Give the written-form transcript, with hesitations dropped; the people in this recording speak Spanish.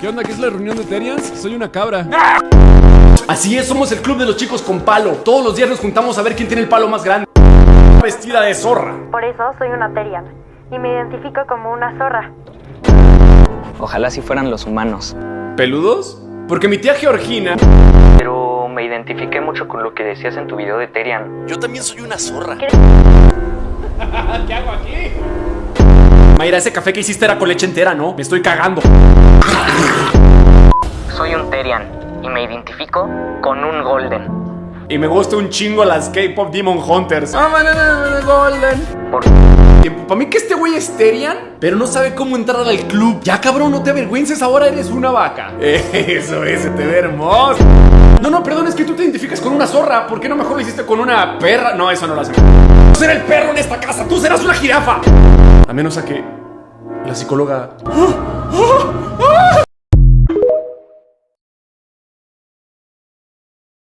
¿Qué onda? ¿Qué es la reunión de Terians? Soy una cabra. Así es, somos el club de los chicos con palo. Todos los días nos juntamos a ver quién tiene el palo más grande. Vestida de zorra. Por eso soy una Terian y me identifico como una zorra. Ojalá si fueran los humanos. ¿Peludos? Porque mi tía Georgina... Pero me identifiqué mucho con lo que decías en tu video de Terian. Yo también soy una zorra. ¿Qué hago aquí? Mayra, ese café que hiciste era con leche entera, ¿no? Me estoy cagando. Soy un Terian y me identifico con un Golden. Y me gusta un chingo las K-Pop Demon Hunters. Golden. Para mí que este güey es Terian, pero no sabe cómo entrar al club. Ya, cabrón, no te avergüences, ahora eres una vaca. Eso, ese te ve hermoso. No, perdón, es que tú te identificas con una zorra. ¿Por qué no mejor lo hiciste con una perra? No, eso no lo hace. Tú serás el perro en esta casa, tú serás una jirafa. A menos a que la psicóloga... ¡Ah!